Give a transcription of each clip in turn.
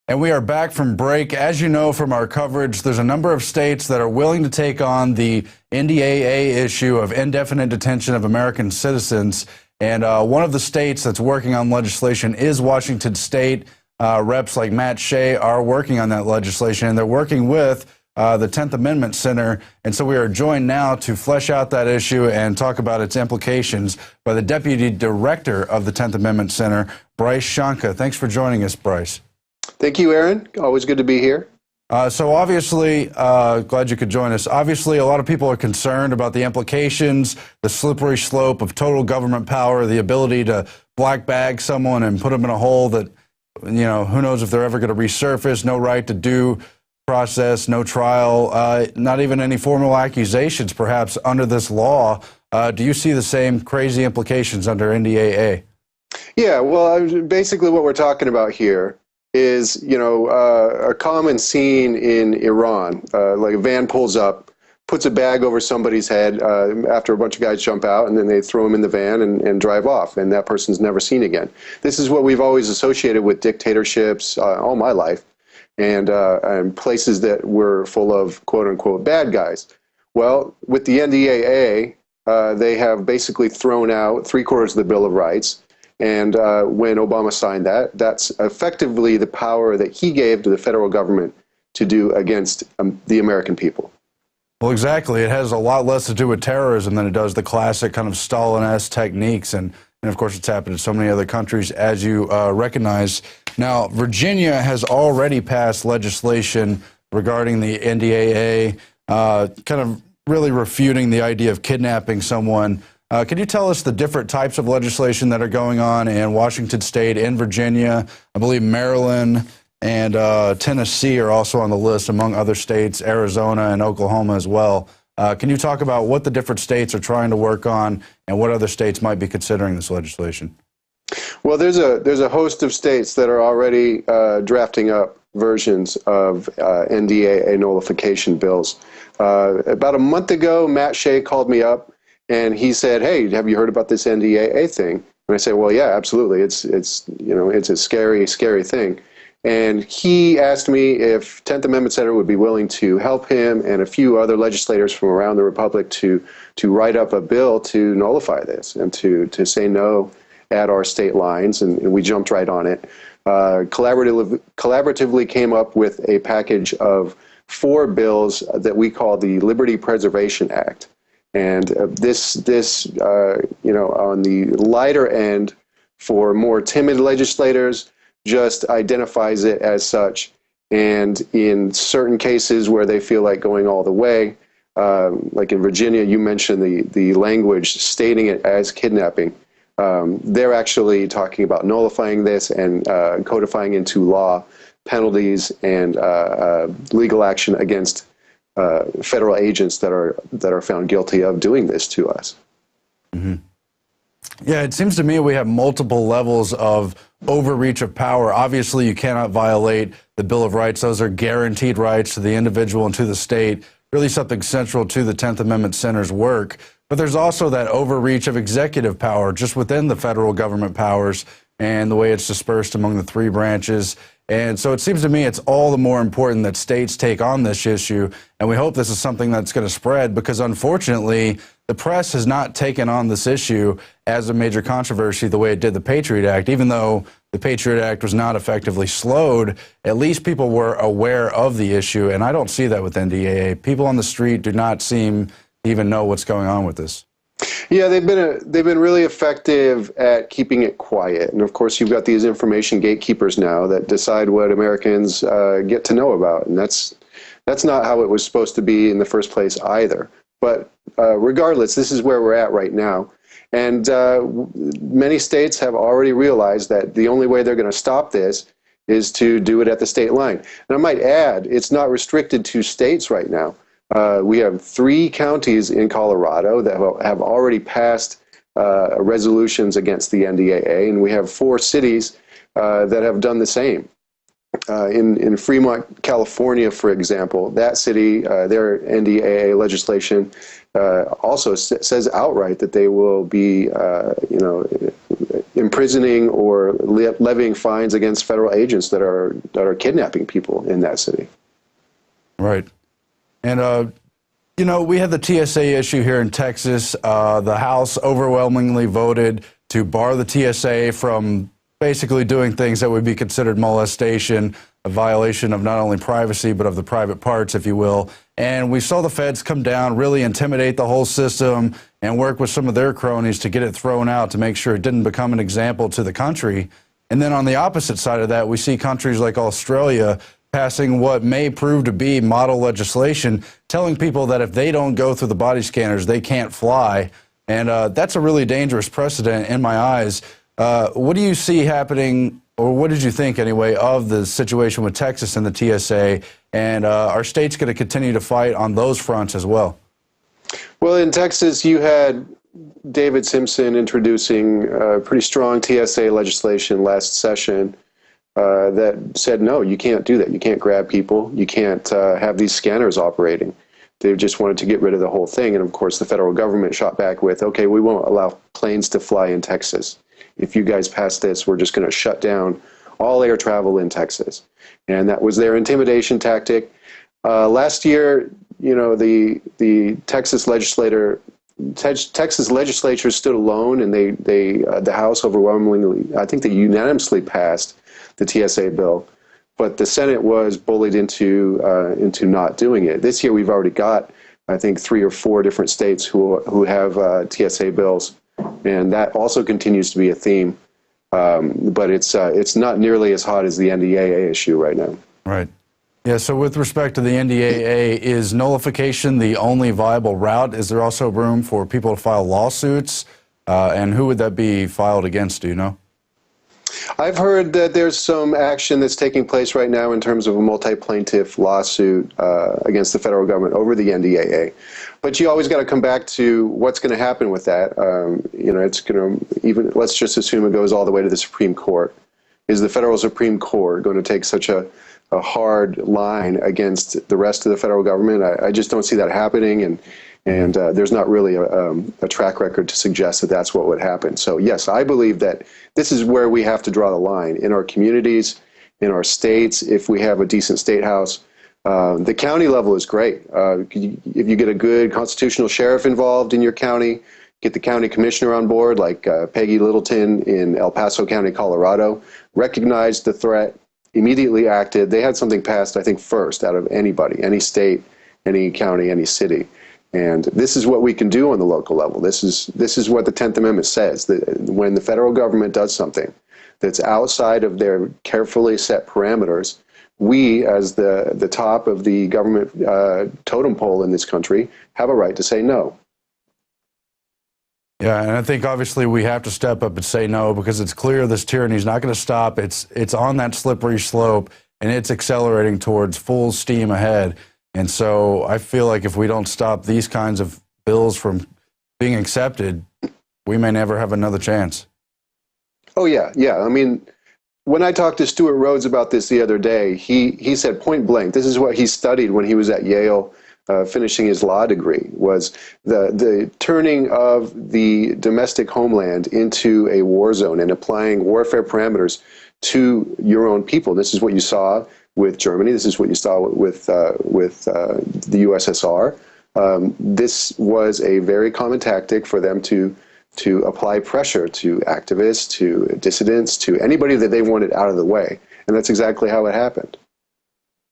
And we are back from break. As you know from our coverage, there's a number of states that are willing to take on the NDAA issue of indefinite detention of American citizens. And one of the states that's working on legislation is Washington State. Reps like Matt Shea are working on that legislation, and they're working with the 10th Amendment Center. And so we are joined now to flesh out that issue and talk about its implications by the Deputy Director of the 10th Amendment Center, Bryce Shonka. Thanks for joining us, Bryce. Thank you, Aaron. Always good to be here. So obviously, glad you could join us. Obviously, a lot of people are concerned about the implications, the slippery slope of total government power, the ability to black bag someone and put them in a hole that, you know, who knows if they're ever going to resurface, no right to due process, no trial, not even any formal accusations, perhaps, under this law. Do you see the same crazy implications under NDAA? Yeah, well, basically what we're talking about here is, a common scene in Iran. Like a van pulls up, puts a bag over somebody's head after a bunch of guys jump out, and then they throw him in the van and drive off, and that person's never seen again. This is what we've always associated with dictatorships all my life, and places that were full of quote-unquote bad guys. Well, with the NDAA, they have basically thrown out 3/4 of the Bill of Rights. And when Obama signed that, that's effectively the power that he gave to the federal government to do against the American people. Well, exactly. It has a lot less to do with terrorism than it does the classic kind of Stalin-esque techniques. And of course, it's happened in so many other countries, as you recognize. Now, Virginia has already passed legislation regarding the NDAA, kind of really refuting the idea of kidnapping someone. Can you tell us the different types of legislation that are going on in Washington State, in Virginia? I believe Maryland and Tennessee are also on the list, among other states, Arizona and Oklahoma as well. Can you talk about what the different states are trying to work on and what other states might be considering this legislation? Well, there's a host of states that are already drafting up versions of NDAA nullification bills. About a month ago, Matt Shea called me up, and he said, "Hey, have you heard about this NDAA thing?" And I said, "Well, yeah, absolutely. It's a scary, scary thing." And he asked me if 10th Amendment Center would be willing to help him and a few other legislators from around the Republic to write up a bill to nullify this and to say no at our state lines. And we jumped right on it. Collaboratively came up with a package of 4 bills that we call the Liberty Preservation Act. And this on the lighter end for more timid legislators, just identifies it as such. And in certain cases where they feel like going all the way, like in Virginia, you mentioned the language stating it as kidnapping. They're actually talking about nullifying this and codifying into law penalties and legal action against federal agents that are found guilty of doing this to us. Mm-hmm. Yeah, it seems to me we have multiple levels of overreach of power. Obviously, you cannot violate the Bill of Rights. Those are guaranteed rights to the individual and to the state, really something central to the 10th Amendment Center's work. But there's also that overreach of executive power just within the federal government powers and the way it's dispersed among the 3 branches. And so it seems to me it's all the more important that states take on this issue, and we hope this is something that's going to spread, because unfortunately the press has not taken on this issue as a major controversy the way it did the Patriot Act. Even though the Patriot Act was not effectively slowed, at least people were aware of the issue, and I don't see that with NDAA. People on the street do not seem to even know what's going on with this. Yeah, they've been really effective at keeping it quiet, and of course you've got these information gatekeepers now that decide what Americans get to know about, and that's not how it was supposed to be in the first place either. But regardless, this is where we're at right now, and many states have already realized that the only way they're going to stop this is to do it at the state line. And I might add, it's not restricted to states right now. We have 3 counties in Colorado that have already passed resolutions against the NDAA, and we have 4 cities that have done the same. In Fremont, California, for example, that city, their NDAA legislation also says outright that they will be, imprisoning or levying fines against federal agents that are kidnapping people in that city. Right. And, you know, we had the TSA issue here in Texas. The House overwhelmingly voted to bar the TSA from basically doing things that would be considered molestation, a violation of not only privacy, but of the private parts, if you will. And we saw the feds come down, really intimidate the whole system, and work with some of their cronies to get it thrown out to make sure it didn't become an example to the country. And then on the opposite side of that, we see countries like Australia passing what may prove to be model legislation, telling people that if they don't go through the body scanners, they can't fly. And that's a really dangerous precedent in my eyes. What do you see happening, or what did you think anyway, of the situation with Texas and the TSA? And are states going to continue to fight on those fronts as well? Well, in Texas, you had David Simpson introducing pretty strong TSA legislation last session that said, no, you can't do that. You can't grab people. You can't have these scanners operating. They just wanted to get rid of the whole thing. And of course, the federal government shot back with, okay, we won't allow planes to fly in Texas. If you guys pass this, we're just going to shut down all air travel in Texas. And that was their intimidation tactic. Last year, you know, the Texas legislature stood alone, and the House overwhelmingly, I think they unanimously passed the TSA bill, but the Senate was bullied into not doing it. This year, we've already got, I think, 3 or 4 different states who have TSA bills, and that also continues to be a theme. But it's not nearly as hot as the NDAA issue right now. Right. Yeah, so with respect to the NDAA, is nullification the only viable route? Is there also room for people to file lawsuits? And who would that be filed against, do you know? I've heard that there's some action that's taking place right now in terms of a multi-plaintiff lawsuit against the federal government over the NDAA. But you always got to come back to what's going to happen with that. You know, it's going to, even, let's just assume it goes all the way to the Supreme Court. Is the federal Supreme Court going to take such a hard line against the rest of the federal government? I just don't see that happening, and there's not really a track record to suggest that that's what would happen. So yes, I believe that this is where we have to draw the line in our communities, in our states. If we have a decent state house, the county level is great. If you get a good constitutional sheriff involved in your county, get the county commissioner on board, like Peggy Littleton in El Paso County, Colorado, recognized the threat, immediately acted. They had something passed, I think, first out of anybody, any state, any county, any city. And this is what we can do on the local level. This is what the 10th Amendment says, that when the federal government does something that's outside of their carefully set parameters, we, as the top of the government totem pole in this country, have a right to say no. Yeah, and I think obviously we have to step up and say no, because it's clear this tyranny is not going to stop. It's on that slippery slope, and it's accelerating towards full steam ahead. And so I feel like if we don't stop these kinds of bills from being accepted, we may never have another chance. Oh, yeah. Yeah. I mean, when I talked to Stuart Rhodes about this the other day, he said point blank, this is what he studied when he was at Yale, finishing his law degree, was the turning of the domestic homeland into a war zone and applying warfare parameters to your own people. This is what you saw with Germany. This is what you saw with the USSR. This was a very common tactic for them to apply pressure to activists, to dissidents, to anybody that they wanted out of the way. And that's exactly how it happened.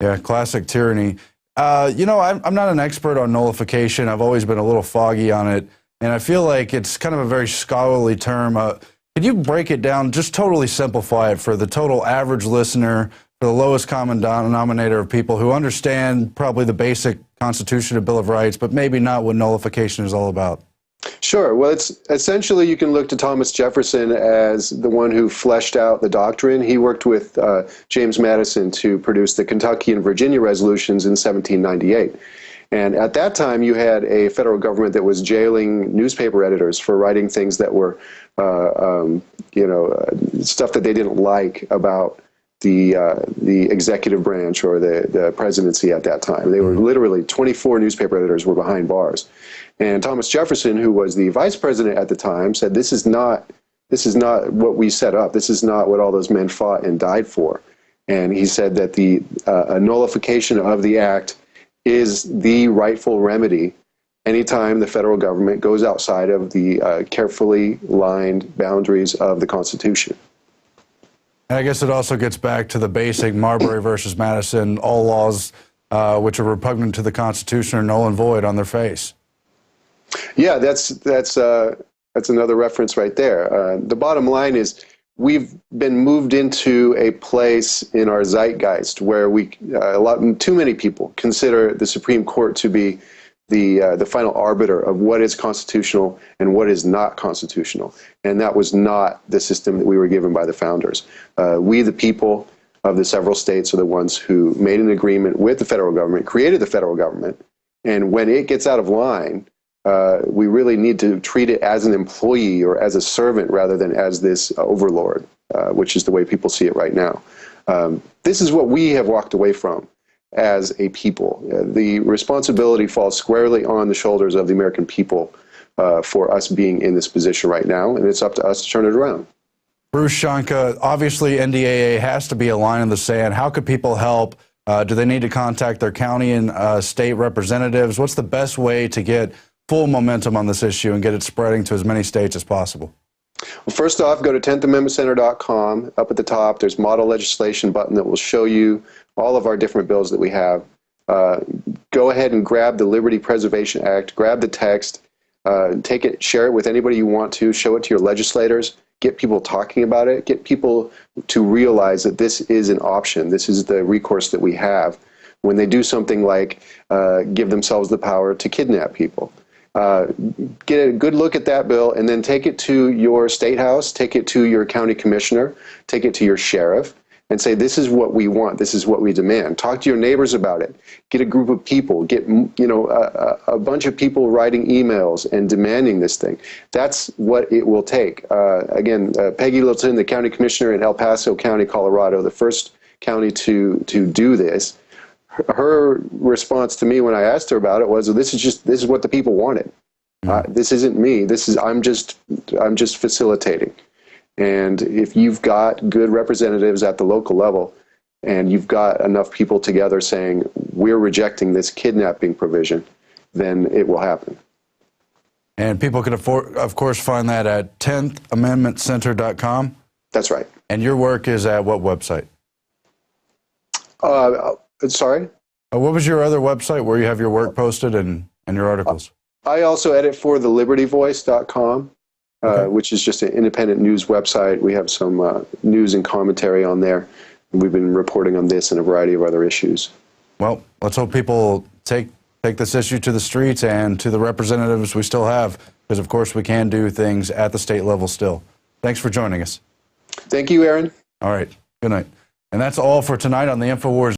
Yeah, classic tyranny. You know, I'm not an expert on nullification. I've always been a little foggy on it. And I feel like it's kind of a very scholarly term. Could you break it down, just totally simplify it for the total average listener, for the lowest common denominator of people who understand probably the basic Constitution and Bill of Rights, but maybe not what nullification is all about? Sure. Well, it's essentially, you can look to Thomas Jefferson as the one who fleshed out the doctrine. He worked with James Madison to produce the Kentucky and Virginia resolutions in 1798. And at that time, you had a federal government that was jailing newspaper editors for writing things that were, stuff that they didn't like about the executive branch or the presidency at that time. They were literally 24 newspaper editors were behind bars. And Thomas Jefferson, who was the vice president at the time, said this is not what we set up. This is not what all those men fought and died for. And he said that the nullification of the act is the rightful remedy anytime the federal government goes outside of the carefully lined boundaries of the Constitution. And I guess it also gets back to the basic Marbury versus Madison, all laws which are repugnant to the Constitution are null and void on their face. Yeah, that's another reference right there. The bottom line is we've been moved into a place in our zeitgeist where too many people consider the Supreme Court to be the final arbiter of what is constitutional and what is not constitutional. And that was not the system that we were given by the founders. We, the people of the several states, are the ones who made an agreement with the federal government, created the federal government, and when it gets out of line, we really need to treat it as an employee or as a servant rather than as this overlord, which is the way people see it right now. This is what we have walked away from as a people. The responsibility falls squarely on the shoulders of the American people for us being in this position right now, and it's up to us to turn it around. Bryce Shonka, obviously NDAA has to be a line in the sand. How could people help? Do they need to contact their county and state representatives? What's the best way to get full momentum on this issue and get it spreading to as many states as possible? Well, first off, go to 10thamendmentcenter.com. Up at the top, there's model legislation button that will show you all of our different bills that we have. Go ahead and grab the Liberty Preservation Act, grab the text, take it, share it with anybody you want to, show it to your legislators, get people talking about it, get people to realize that this is an option. This is the recourse that we have when they do something like give themselves the power to kidnap people. Get a good look at that bill and then take it to your state house, take it to your county commissioner, take it to your sheriff, and say, this is what we want, this is what we demand. Talk to your neighbors about it. Get a group of people, get a bunch of people writing emails and demanding this thing. That's what it will take. Again, Peggy Littleton, the county commissioner in El Paso County, Colorado, the first county to do this, her response to me when I asked her about it was, this is what the people wanted. This isn't me. I'm just facilitating. And if you've got good representatives at the local level and you've got enough people together saying, we're rejecting this kidnapping provision, then it will happen. And people can, of course, find that at 10thamendmentcenter.com. That's right. And your work is at what website? Sorry? What was your other website where you have your work posted and your articles? I also edit for the libertyvoice.com. Okay. Which is just an independent news website. We have some news and commentary on there. And we've been reporting on this and a variety of other issues. Well, let's hope people take this issue to the streets and to the representatives we still have, because, of course, we can do things at the state level still. Thanks for joining us. Thank you, Aaron. All right. Good night. And that's all for tonight on the InfoWars.